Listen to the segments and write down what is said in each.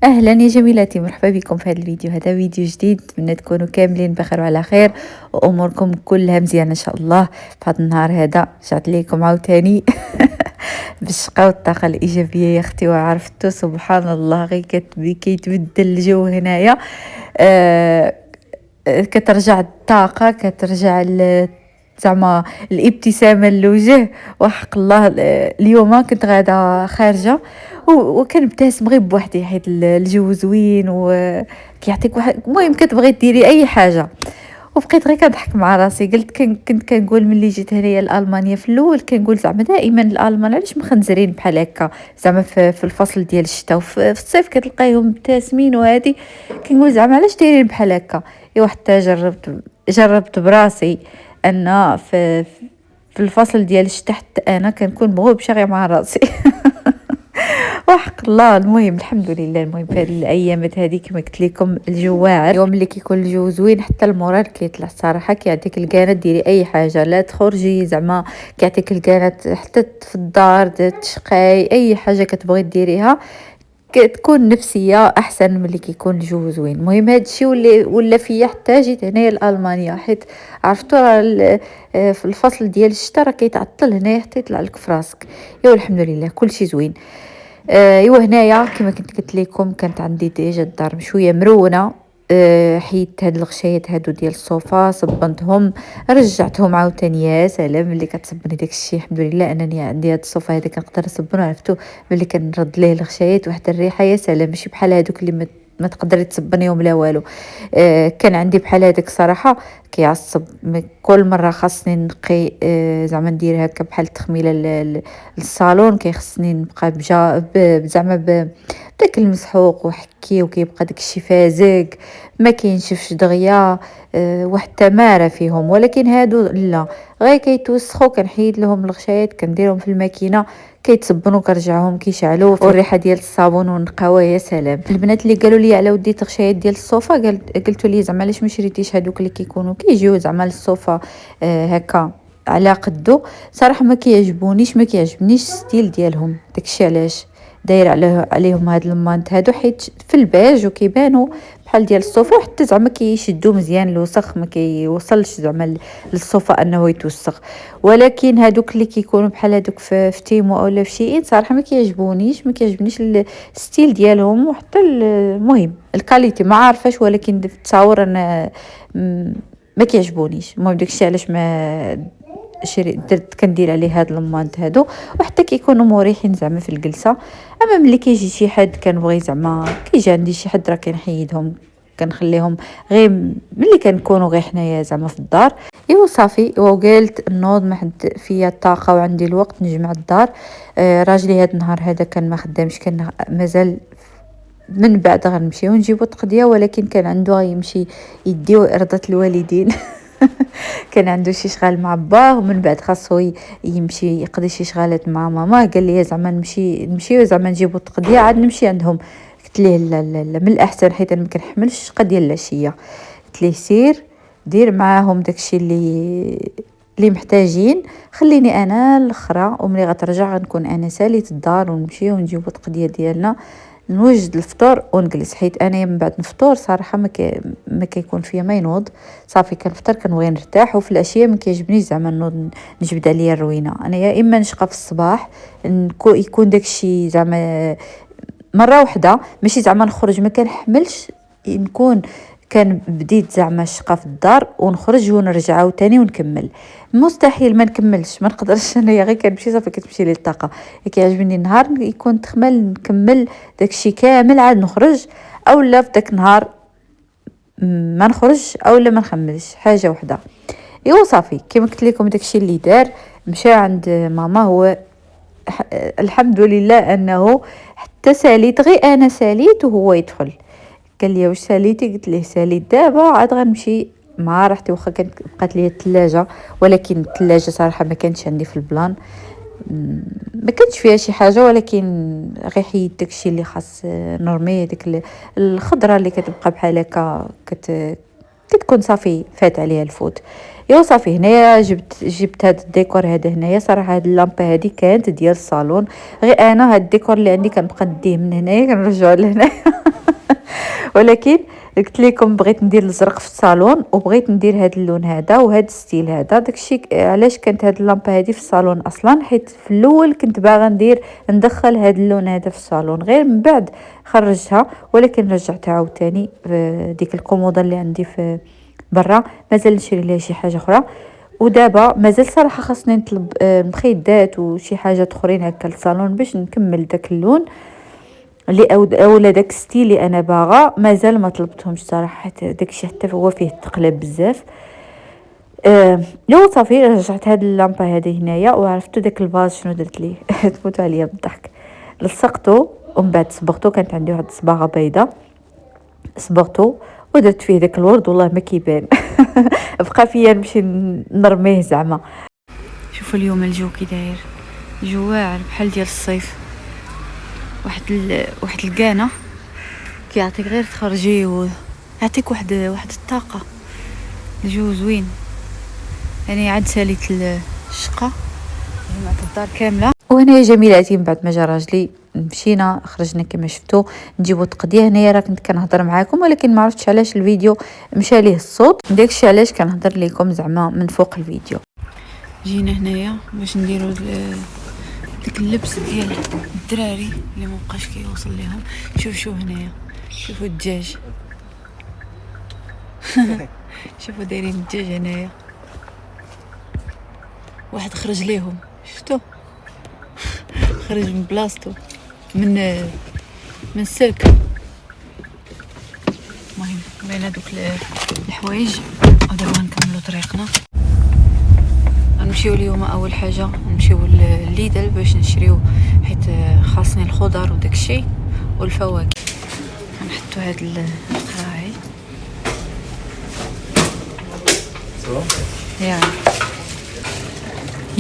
اهلا يا جميلاتي، مرحبا بكم في هذا الفيديو. هذا فيديو جديد، نتمنى تكونوا كاملين بخير وعلى خير واموركم كلها مزيانه ان شاء الله. في هذا النهار هذا رجعت ليكم عاوتاني بالشقه والطاقه الايجابيه يا اختي. وعرفتوا سبحان الله غير كيتبدل الجو هنايا. آه كترجع الطاقه، كترجع زعما الابتسامه للوجه. وحق الله اليوم كنت غاده خارجه وكنبتسم غير بوحدي، حيت الجو زوين وكيعطيك واحد، المهم كتبغي ديري اي حاجه. وبقيت غير كنضحك مع راسي، قلت كنت كنقول ملي جيت هنايا لالمانيا في الاول، كنقول زعما دائما الالمان علاش مخنزرين بحال هكا، زعما في الفصل ديال الشتاء، وفي الصيف كتلقايهم مبتسمين وهادي. كنقول زعما علاش دايرين بحال هكا. ايوا حتى جربت براسي ان في الفصل ديال الشتاء حتى انا كنكون مغوبشه غير مع راسي. وحق الله. المهم الحمد لله. المهم في هذه الايامات هذه كما قلت لكم الجو واعر، اليوم اللي كيكون الجو زوين حتى المورال كيطلع الصراحه، كيعطيك الكانات ديري اي حاجه، لا تخرجي زعما كيعطيك الكانات حتى في الدار تشقاي اي حاجه كتبغي ديريها، كتكون نفسيه احسن ملي كيكون الجو زوين. المهم هذا الشيء ولا فيا حتى جيت هنايا لالمانيا، حيت عرفتوا في الفصل ديال الشتاء راه كيتعطل هنايا حتى يطلع لك في راسك. ايوا الحمد لله كلشي زوين. ايوا هنايا كما كنت قلت لكم كانت عندي ديجا الدار شويه مرونه. حيدت هاد الغشايات هادو ديال الصوفا، صبنتهم، رجعتهم عاوتاني. يا سلام ملي كتصبني داك الشيء، الحمد لله انني عندي هاد الصوفا هذا كنقدر نصبنو. عرفتو ملي كنرد ليه الغشايات واحد الريحه يا سلام، ماشي بحال هادوك اللي ما تقدري تصبنيهم لا والو. كان عندي بحال هذاك صراحه كيعصب. كل مره خاصني نقي، زعما ندير هكا بحال التخميله للصالون، كيخصني نبقى زعما بداك المسحوق وحكي، وكيبقى داك الشيء فازق ما كينشفش دغيا. واحد التماره فيهم. ولكن هادو لا، غير كيتوسخوا كنحيد لهم الغشايات، كنديرهم في الماكينه كيتصبنوا، كنرجعهم كيشعلوا والريحه ديال الصابون ونقاوه يا سلام. البنات اللي قالوا لي على وديت غشايات ديال الصوفا، قلت لي زعما علاش ما شريتيش هذوك اللي كيكونوا كيجيو زعما للصوفا هكا على قدو. صراحه ما كيعجبنيش ستيل ديالهم، داكشي علاش داير عليهم هاد المانت هادو، حيت في الباج وكيبانوا بحال ديال الصوفا، وحتى زعما كيشدوا مزيان الوسخ، ما كيوصلش زعما للصوفا انه يتوسخ. ولكن هادوك اللي كيكونوا بحال هادوك في تيمو اولا في شي صراحه ما كيعجبنيش الستيل ديالهم، وحتى المهم الكاليتي ما عارفاش، ولكن في التصاور انا ما كيعجبونيش. المهم داكشي علاش ما درت كندير عليه هاد المانت هادو، وحتى كيكونوا مريحين زعما في الجلسه. اما ملي كيجي شي حد كنبغي زعما كيجي عندي شي حد راه كنحيدهم، كنخليهم غير ملي كنكونوا غير حنايا زعما في الدار. ايوا صافي. وقلت النوض ما حد فيا الطاقه وعندي الوقت نجمع الدار. راجلي هاد النهار هذا كان ما خدامش، كان مازال من بعد غنمشيو نجيبو التقضيه، ولكن كان عنده غيمشي يديو ارضة الوالدين. كان عنده شي شغال مع باه، ومن بعد خاصو يمشي يقضي شي شغالات مع ماما. قال لي زعما نمشيو زعما نجيبو التقضيه عاد نمشي عندهم. قلت ليه لا لا لا، من الاحسن حيت انا ما كنحملش الشقه ديال العشيه. قلت ليه سير دير معاهم داكشي اللي محتاجين، خليني انا الاخرى، وملي غترجع غنكون انا ساليت الدار ونمشيو ونجيبو التقضيه ديالنا، نوجد الفطور ونجلس. حيت انا من بعد نفطور صراحه ما كيكون فيا ما ينوض. صافي كنفطر كنبغي نرتاح، وفي العشيه ما كيعجبنيش زعما نوض نجبد عليا الروينه. انا يا اما نشقى في الصباح يكون داكشي زعما مره واحده، ماشي زعما نخرج ما كنحملش نكون كان بديت زعما الشقه في الدار ونخرج ونرجع عاوتاني ونكمل. مستحيل، ما نكملش، ما نقدرش انايا غير كنمشي صافي كتمشي لي الطاقه. كيعجبني النهار يكون تخمل نكمل داكشي كامل عاد نخرج، اولا في داك النهار ما نخرج اولا ما نخملش حاجه وحده. ايوا صافي كما قلت لكم داكشي اللي دار. مشى عند ماما، هو الحمد لله انه حتى ساليت، غير انا ساليت وهو يدخل. قال لي واش ساليتي؟ قلت ليه ساليت دابا عاد غنمشي مع راحتي. واخا كانت بقات لي الثلاجه، ولكن الثلاجه صراحه ما كانتش عندي في البلان، ما كانش فيها شي حاجه، ولكن غير حيد داكشي اللي خاص نورمي، ديك الخضره اللي كتبقى بحال هكا كتكون صافي فات عليها الفوت. ايوا صافي هنايا جبت هاد الديكور هذا هنايا. صراحه هاد اللامبه هادي كانت ديال الصالون، غير انا هاد الديكور اللي عندي كنبقى نديه من هنايا كنرجعو لهنا ولكن قلت لكم بغيت ندير الزرق في الصالون وبغيت ندير هاد اللون هذا وهاد الستيل هذا. داكشي علاش كانت هاد اللامبه هادي في الصالون اصلا، حيت في الاول كنت باغا ندخل هاد اللون هذا في الصالون، غير من بعد خرجتها ولكن رجعتها عاوتاني في ديك الكوموضه اللي عندي في برا. مازال نشري ليها شي حاجه اخرى. ودابا مازال صراحه خاصني نطلب مخيدات وشي حاجات اخرين هكا للصالون باش نكمل داك اللون اللي اولا داك ستيل اللي انا باغا. مازال ما طلبتهمش صراحه حيت داكشي حتى هو فيه التقلاب بزاف. لو صافي رجعت هاد اللامبه هذه هنايا وعرفتوا داك الفاز شنو درت ليه تموتوا عليا بالضحك. لصقته ومن بعد صبغته، كانت عندي واحد الصباغه بيضاء صبغته ودرت فيه داك الورد والله ما كيبان بقى فيا نمشي نرميه زعما. شوفوا اليوم الجو كي داير، الجو واعر بحال ديال الصيف. واحد الكانه كيعطيك غير تخرجي ويعطيك واحد الطاقه. الجو زوين يعني. عاد ساليت الشقه جمعت الدار كامله. وهنا جميلاتي من بعد ما جا راجلي مشينا خرجنا كما شفتوا نجيبوا تقضيه. هنايا راه كنت كنهضر معاكم ولكن ما عرفتش علاش الفيديو مشى ليه الصوت، داكشي علاش كنهضر لكم زعما من فوق الفيديو. جينا هنايا باش نديروا داك اللبس ديال الدراري اللي مابقاش كيوصل ليهم. شوف هنايا، شوفوا الدجاج شوفوا دايرين الدجاج هنايا. واحد خرج ليهم، شفتوا خرج من بلاصتو من السلك. المهم بين هذوك الحوايج ودابا غنكملوا طريقنا. غنمشيو اليوم اول حاجه نمشيو لليدل باش نشريو، حيت خاصني الخضر وداك الشيء والفواكه. غنحطوا هاد القراعي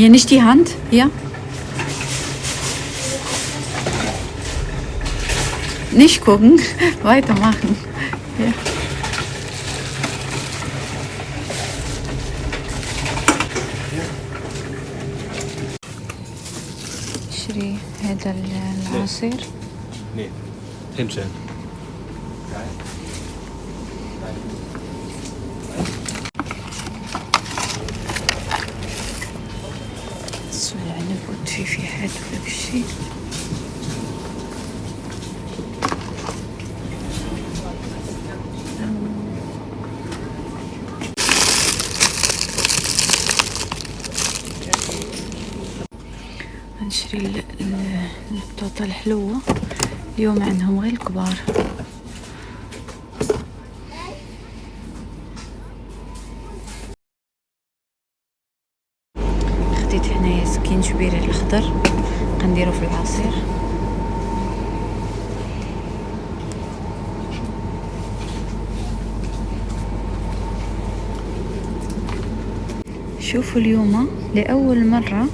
Ja, nicht die Hand, hier. Nicht gucken, weitermachen. Ja. شري هذا العصير. Nee, hinstellen. العنب والتفاحات وداك الشيء. غنشري البطاطا الحلوة اليوم عندهم غير الكبار. خديت هنايا سكينجبير الخضر غنديرو في العصير. شوفوا اليوم لأول مرة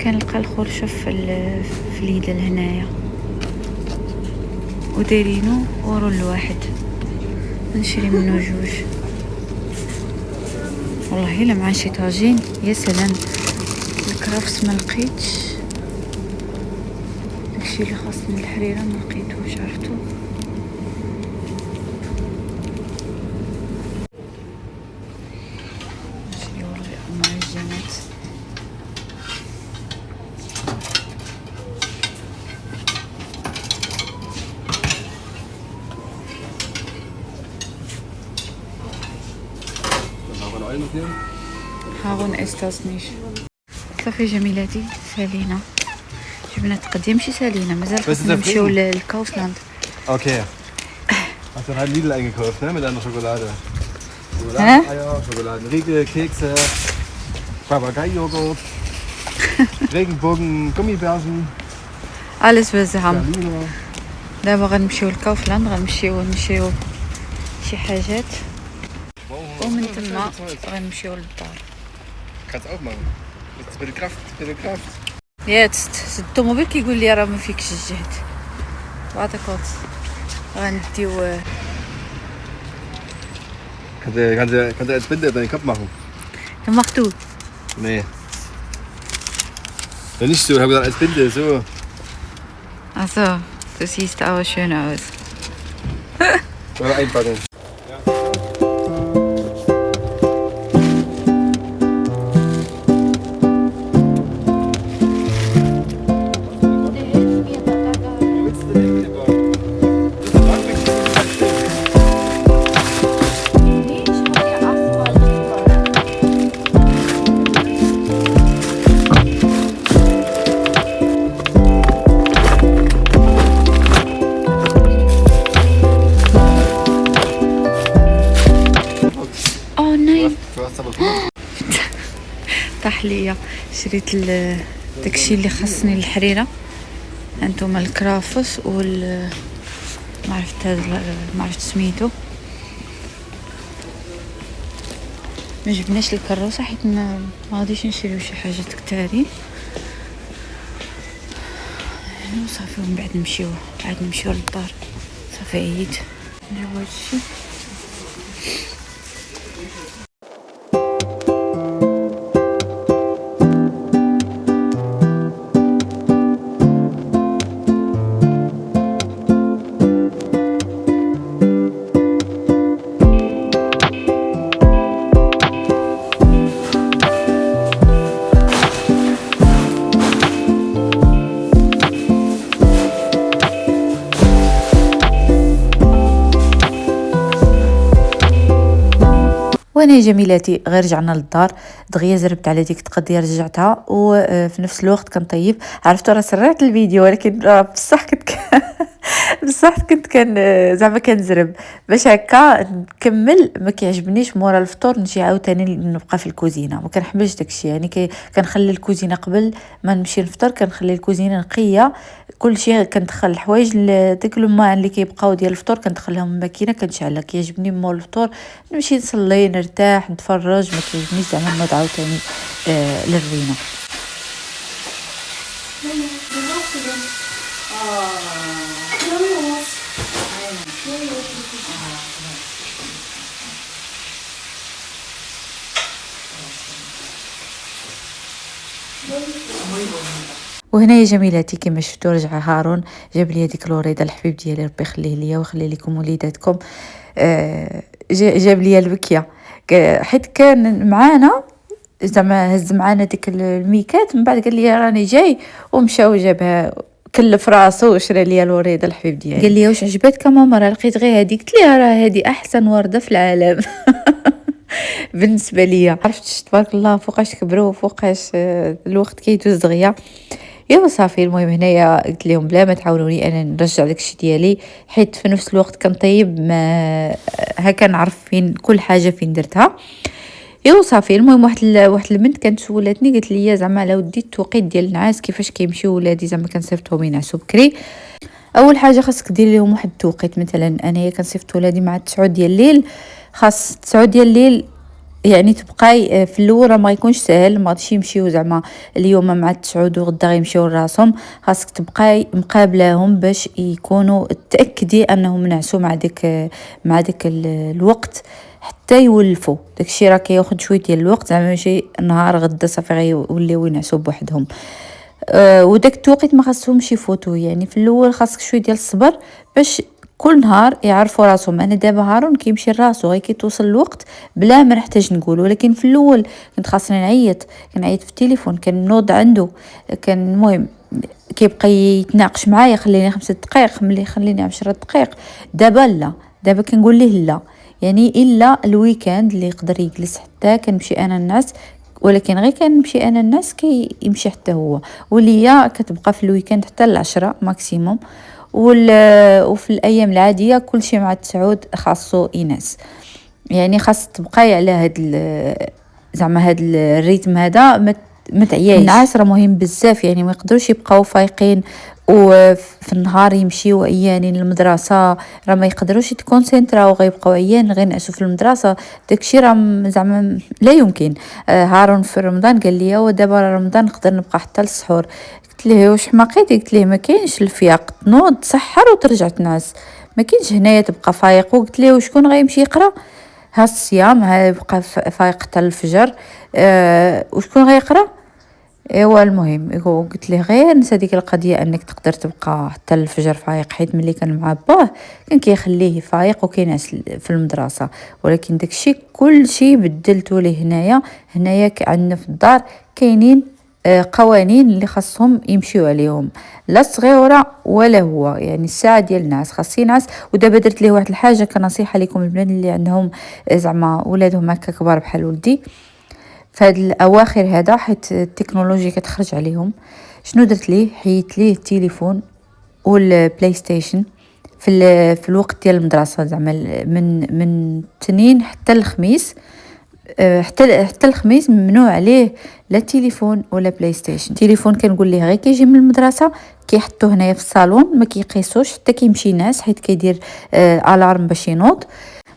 كنلقى الخرشف في اليدل هنايا ودايرينو ورو الواحد. نشري منه جوج والله الا مع شي طاجين يا سلام. الكرافس ما لقيتش، داكشي اللي خاصني الحريره ما لقيتوش، عرفتو. نشريو المعجنات. هاغون استاسنيش. صافي جميلاتي سالينا، جبنا تقديم ماشي سالينا مازال خاصنا نمشيو للكاوفلاند. Okay. Hast du halt Lidl eingekauft, ne? Mit einer Schokolade. Eier, Schokoladenriegel, Kekse, Papagei-Joghurt, Regenbogen, Gummibärchen. Alles was sie haben. دابا غنمشيو للكاوفلاند، غنمشيو نشريو شي حاجات ومن تما غنمشيو للدار. Kannst auch machen. Bitte Kraft, bitte Kraft. Jetzt الطوموبيل كيقول لي راه ما فيكش الجهد. بعد كوت غنديو Kannst du als Binde deinen Kopf machen? Dann mach du. Nee. Ja, nicht so, ich habe gesagt als Binde, so. Achso, du siehst auch schön aus. Oder einpacken. تحلية شريت داكشي اللي خاصني للحريرة، هانتوما الكرافس ما عرفت هذا ما عرفت سميتو، ما جبناش الكروسة حيت ما غاديش نشريو شي حاجات كتاري وصافي، ومن بعد نمشيو للدار. صافي عييت نديرو هادشي. وانا جميلاتي غير رجعنا للدار دغيا زربت على ديك القضيه رجعتها، وفي نفس الوقت كنطيب. عرفتوا راه سرعت الفيديو ولكن بصح كنت كان زعما كنزرب باش هكا نكمل. ما كيعجبنيش مورا الفطور نجي عاوتاني نبقى في الكوزينه، ما كنحملش داكشي يعني كنخلي الكوزينه قبل ما نمشي نفطر، كنخلي الكوزينه نقيه كلشي، كندخل الحوايج داك الماء اللي كيبقاو ديال الفطور كندخلهم الماكينه كنشعلها. كيعجبني مور الفطور نمشي نصلي نرتاح نتفرج، ما كيعجبنيش زعما نوض عاوتاني للرينه. وهنا يا جميلاتي كما شفتوا رجع هارون جاب لي هذيك الوريده الحبيب ديالي ربي يخليه ليا ويخلي لكم وليداتكم. جاب لي البكيه حيت كان معانا زعما هز معانا ديك الميكات، من بعد قال لي راني جاي ومشى وجابها كلف راسو وشرى لي الوريده الحبيب ديالي. قال لي واش عجبتك ماما؟ راه لقيت غير هذيك. قلت ليه راه هذه احسن ورده في العالم. بالنسبه ليا عرفت تبارك الله فوقاش كبروا وفوقاش الوقت كيدوز دغيا. ايوا صافي المهم هنايا قلت لهم بلا ما تعاونوني انا نرجع داكشي ديالي، حيت في نفس الوقت كنطيب ما هكا نعرف فين كل حاجه فين درتها. ايوا صافي المهم واحد البنت كانت سولاتني قالت لي زعما على ودي التوقيت ديال النعاس كيفاش كيمشيو ولادي زعما كنصيفطهم ينعسوا بكري. اول حاجه خاصك دير لهم واحد التوقيت، مثلا انايا كنصيفط ولادي مع 9 ديال الليل، خاص 9 ديال الليل يعني تبقاي في الاول ما يكونش سهل، ما غاديش يمشيو زعما اليوم مع 9 وغدا غيمشيو لراسهم، خاصك تبقاي مقابلاهم باش يكونوا تاكدي انهم نعسوا مع ديك الوقت حتى يولفوا. داكشي راه كياخذ شويه ديال الوقت، زعما ماشي نهار غدا صافي غيوليو ينعسوا بوحدهم. وداك التوقيت ما خاصهمش يفوتوا، يعني في الاول خاصك شويه ديال الصبر باش كل نهار يعرفوا راسهم. انا دابا هارون كيمشي لراسو غير كيتوصل الوقت بلا ما نحتاج نقول، ولكن في الاول كنت خاصني نعيط في التليفون، كنوض عنده، كان المهم كيبقى يتناقش معايا خليني 5 دقائق خليني 10 دقائق. دابا لا، دابا كنقول ليه لا، يعني الا الويكاند اللي يقدر يجلس حتى كنمشي انا الناس، ولكن غير كنمشي انا الناس كيمشي حتى هو، وليا كتبقى في الويكاند حتى 10 ماكسيموم. وفي الايام العاديه كل شيء مع 9 خاصو يناس، يعني خاص تبقاي على هاد الريتم هذا، ما تعياش. النعاس راه مهم بزاف، يعني ما يقدروش يبقاو فايقين وفي النهار يمشيو عيانين للمدرسه، راه ما يقدروش يتكونسنتراو غيبقاو عيان غير نعسوا في المدرسه. داكشي راه زعما لا يمكن. هارون في رمضان قال لي ودابا رمضان نقدر نبقى حتى للسحور. قلت ليه واش حماقيتي؟ قلت ليه ما كاينش الفياق، تنوض تسحر وترجع تنعس، ما كاينش هنايا تبقى فايق. وقلت ليه وشكون غيمشي يقرا؟ ها الصيام ها بقى فايق حتى الفجر. وشكون غيقرا؟ ايوا المهم قلت ليه غير نسى ديك القضيه انك تقدر تبقى حتى الفجر فايق، حيت ملي كان مع باه كان كيخليه فايق وكينعس في المدرسه. ولكن داكشي كلشي بدلتو ليه هنايا عندنا في الدار كاينين قوانين اللي خاصهم يمشيو عليهم، لا الصغيره ولا هو، يعني الساعه ديال الناس خاص ينعس. ودابا درت ليه واحد الحاجه كنصيحه لكم البنات اللي عندهم زعما ولادهم هكا كبار بحال ولدي فهاد الاواخر هذا، حيت التكنولوجيا كتخرج عليهم. شنو درت ليه؟ حيت ليه التليفون والبلاي ستيشن في الوقت ديال المدرسه، زعما من الاثنين حتى الخميس. حتى الخميس ممنوع عليه لا تليفون ولا بلاي ستيشن. التليفون كنقول ليه غير كيجي من المدرسه كيحطوه هنايا في الصالون، ما كيقيسوش حتى كيمشي ناس، حيت كيدير الارم باش ينوض.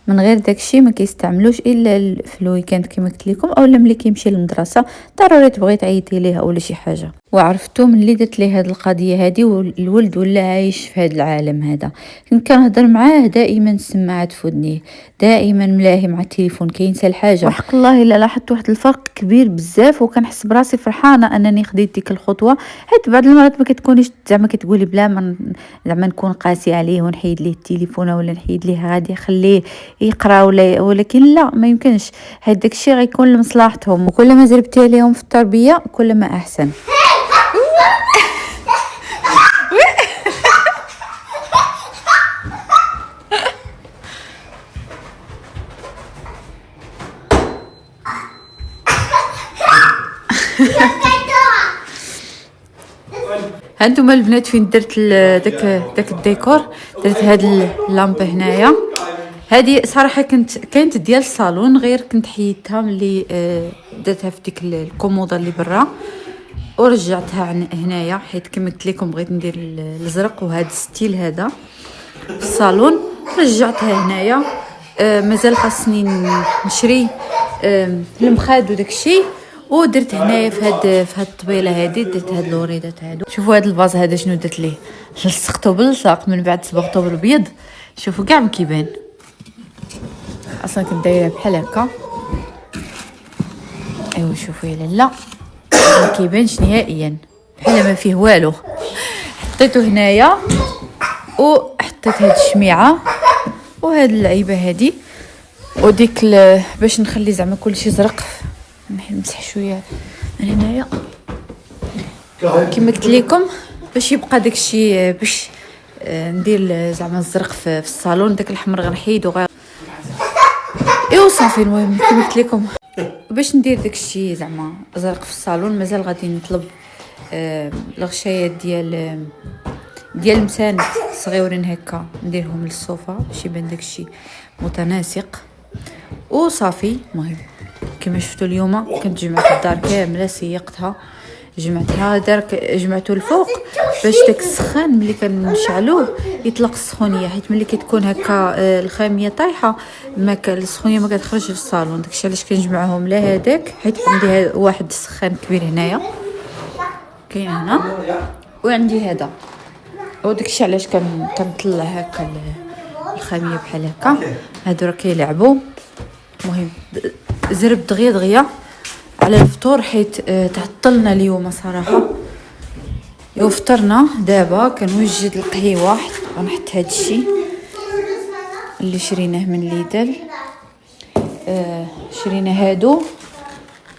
من غير داكشي ما كيستعملوش الا في الويكاند كما قلت لكم، اولا ملي كيمشي للمدرسه ضروري تبغي تعيطي ليه ولا شي حاجه. وعرفتو ملي درت ليه هاد القضيه هادي والولد ولا عايش في هاد العالم هذا. كنت كنهضر معاه دائما السماعات في ودنيه، دائما ملاهي مع التليفون كينسى الحاجه. وحق الله الا لاحظت واحد الفرق كبير بزاف، وكنحس براسي فرحانه انني خديت ديك الخطوه. حيت بعض المرات ما كتكونيش زعما كتقولي بلا ما زعما نكون قاسي عليه ونحيد ليه التليفون ولا نحيد ليه غادي خليه يقرا ولكن لا، ما يمكنش. حيت داكشي غيكون لمصلحتهم، وكل ما زربتي عليهم في التربيه كل ما احسن. هانتوما البنات فين درت داك الديكور، درت هاد اللامبه هنايا. هذه صراحه كانت ديال الصالون، غير كنت حيدتها ملي درتها في ديك الكوموضه اللي برا ورجعتها هنايا، حيت كما قلت لكم بغيت ندير الازرق وهذا الستيل هذا في الصالون. رجعتها هنايا. مازال خاصني نشري المخاد وداكشي، ودرت هنايا في هاد الطبيله هذه درت هاد الوريدات هادو. شوفوا هاد الفاز هذا شنو درت ليه، لصقته باللصاق من بعد صبغته بالابيض. شوفوا كاع ما كيبان، اصلا كنت دايره بحال هكا. ايوا شوفوا يا لاله ما كيبانش نهائيا، بحال ما فيه والو. حطيته هنايا وحطيت هاد الشميعه وهاد اللعيبه هادي وديك باش نخلي زعما كلشي زرق. نمسح شويه من هنايا كما قلت لكم باش يبقى داكشي، باش ندير زعما الزرق في الصالون. داك الاحمر غنحيدو غير ايوا صافي. المهم كما قلت لكم باش ندير داكشي زعما زرق في الصالون، مازال غادي نطلب الغشايات ديال المساند صغيورين هكا نديرهم للصوفا باش يبان داكشي متناسق وصافي. المهم كما شفتوا اليوم كنت جمعت الدار كامله، سيقتها جمعتها جمعته الفوق باش داك السخان ملي كنشعلوه يطلق السخونيه، حيت ملي كتكون هكا الخاميه طايحه ما السخونيه ما كتخرجش للصالون. داكشي علاش كنجمعهم لا هذاك، حيت عندي واحد السخان كبير هنايا كاين هنا، وعندي هذا، وداكشي علاش كنطلع هكا الخاميه بحال هكا. هادو راه كيلعبوا. المهم زرب دغيا على الفطور، حيت تعطلنا اليوم صراحه. فطرنا دابا كنوجد القهيوه، غنحط هاد الشيء اللي شريناه من ليدل. شرينا هادو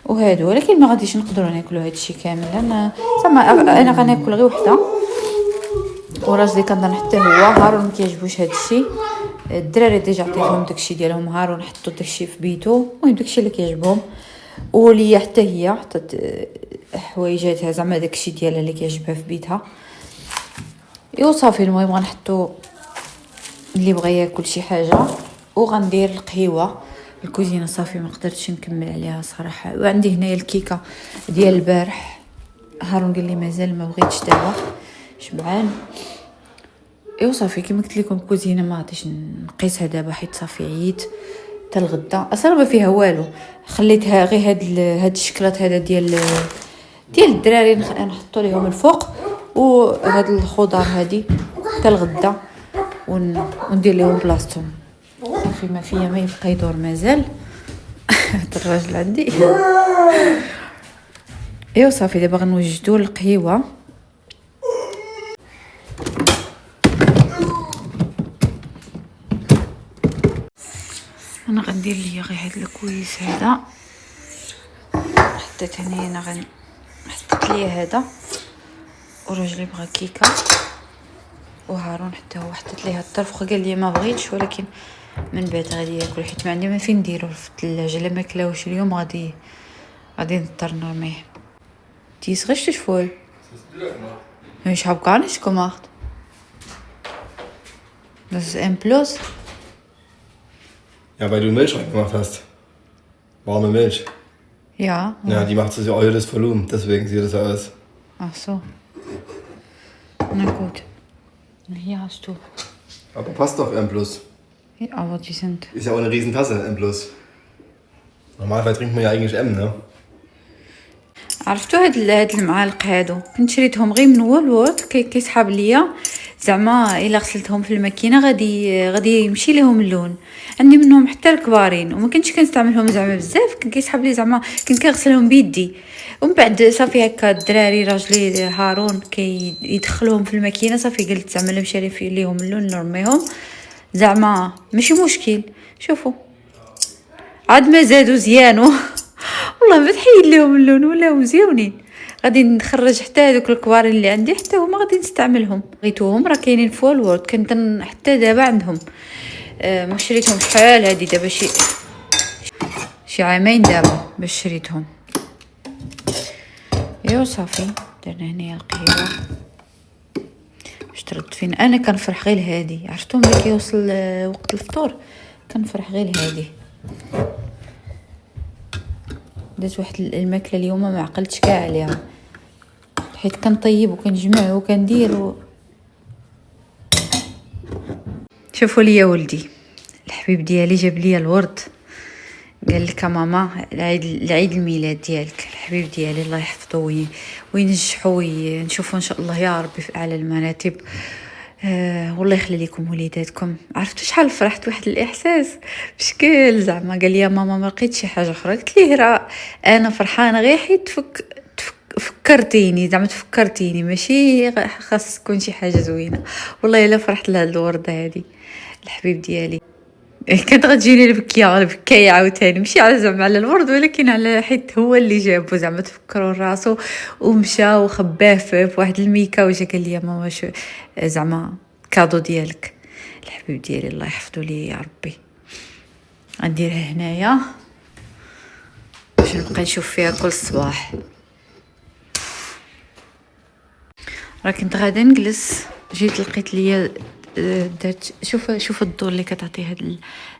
وهادو، ولكن ما غاديش نقدروا ناكلوا هاد الشيء كامل. انا غناكل غير وحده، وراجلي كنظن حتى هو. هارون ما كيعجبوش هاد الشيء. الدراري ديجا عطيتهم داكشي ديالهم، هارون حطوا داكشي في بيتو. المهم داكشي اللي كيعجبهم، وليا حتى هي حطت حوايجاتها زعما داكشي ديالها اللي كيعجبها في بيتها. ايوا صافي. المهم غنحطوا اللي بغى ياكل شي حاجه، وغندير القهيوه. الكوزينه صافي ما قدرتش نكمل عليها صراحه. وعندي هنايا الكيكه ديال البارح، هارون قال لي مازال ما بغيتش دابا شبعان. ايوا صافي كما قلت لكم الكوزينه ما غاديش نقيسها دابا، حيت صافي عييت حتى الغدا. اصلا ما فيها والو، خليتها غير هاد الشكلاط هذا ديال الدراري نحطوا ليهم الفوق، وهاد الخضار هادي حتى الغدا وندير لهم بلاصتهم. صافي ما فيا ما يبقى يدور مازال. هاد الراجل عندي. ايوا صافي دابا غنوجدو القهيوه. انا غندير ليا غير هاد الكويس هذا، حطيت هنا حطيت ليا هذا، وراجلي بغا كيكه، وهارون حتى هو حطيت ليه الطرف، قال لي ما بغيتش ولكن من بعد غادي ياكل حيت ما عندي ما فين نديرو في الثلاجه. الا ما كلاوش اليوم غادي نضطر نرميه. Die ist richtig voll. Ich habe gar nichts gemacht. Das ist ein Plus. Ja, weil du Milch reingemacht hast. Warme Milch. Ja. Ja, die macht so das Volumen, deswegen sieht das aus. Ach so. Na gut. Hier hast du. Aber passt doch M+. Ja, aber die sind... Ist ja auch eine riesen Tasse, M+. Normalerweise trinkt man ja eigentlich M, ne? عرفتو هاد المعالق هادو كنت شريتهم غير من وولورد، كيسحاب ليا زعما الا غسلتهم في الماكينه غادي يمشي لهم اللون. عندي منهم حتى الكبارين وما كنتش كنستعملهم زعما بزاف، كان كيسحاب لي زعما كنت كنغسلهم بيدي. ومن بعد صافي هكا الدراري راجلي هارون يدخلوهم في الماكينه، صافي قلت زعما لا مشى ليهم اللون نرميهم زعما ماشي مشكل. شوفوا عاد ما زادوا زيانو. والله ما تحيد لهم اللون ولاو مزيونين. غادي نخرج حتى هذوك الكبار اللي عندي حتى هما غادي نستعملهم. بغيتوهم راه كاينين في وولورد، كنت حتى دابا عندهم. ما شريتهم شحال هادي دابا شي عامين دابا باش شريتهم. ايوا صافي درنا هنايا القهوه باش ترد فين. انا كنفرح غير هادي، عرفتو ملي كيوصل وقت الفطور كنفرح غير هادي. درت واحد الماكله اليوم ما عقلتش كاع عليها، حيت كنطيب وكنجمع وكندير شوفوا لي ولدي الحبيب ديالي جاب لي الورد، قال لك ماما العيد الميلاد ديالك الحبيب ديالي الله يحفظه وينجحو ونشوفوا ان شاء الله يا ربي في اعلى المراتب. والله يخلي لكم وليداتكم. عرفت شحال فرحت، واحد الاحساس بشكل زعما. قال لي يا ماما ما لقيت شي حاجه اخرى، قلت ليه راه انا فرحانه غير حيت فكرتيني زعما تفكرتيني، ماشي خاص تكون شي حاجه زوينه. والله الا فرحت لهاد الورده هادي الحبيب ديالي. كانت غتجيني البكايه عاوتاني، ماشي على زعما على الورد ولكن على حيت هو اللي جابو زعما تفكروا راسو ومشى وخباه في واحد الميكا وجا قال لي يا ماما شو زعما كادو ديالك الحبيب ديالي الله يحفظه لي يا ربي. غنديرها هنايا باش نبقى نشوف فيها كل صباح. راه كنت غادا نجلس جيت لقيت ليا درت شوف الضوء اللي كتعطي هاد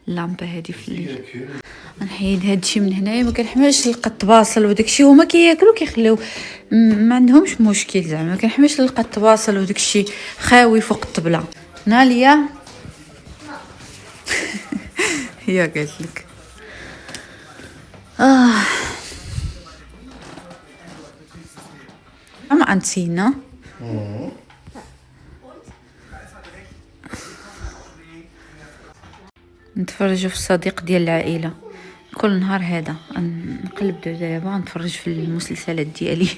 اللامبه هادي في الليل. نحيد هادشي من هنايا، ما كنحملش نلقى الطباصل وداكشي. هما كياكلوا كيخليو ما عندهمش مشكل زعما، ما كنحملش نلقى الطباصل وداكشي خاوي فوق الطبله. ناليا هي قالت لك ما انسينا نتفرجوا في الصديق ديال العائله كل نهار. هذا نقلب دابا نتفرج في المسلسلات ديالي.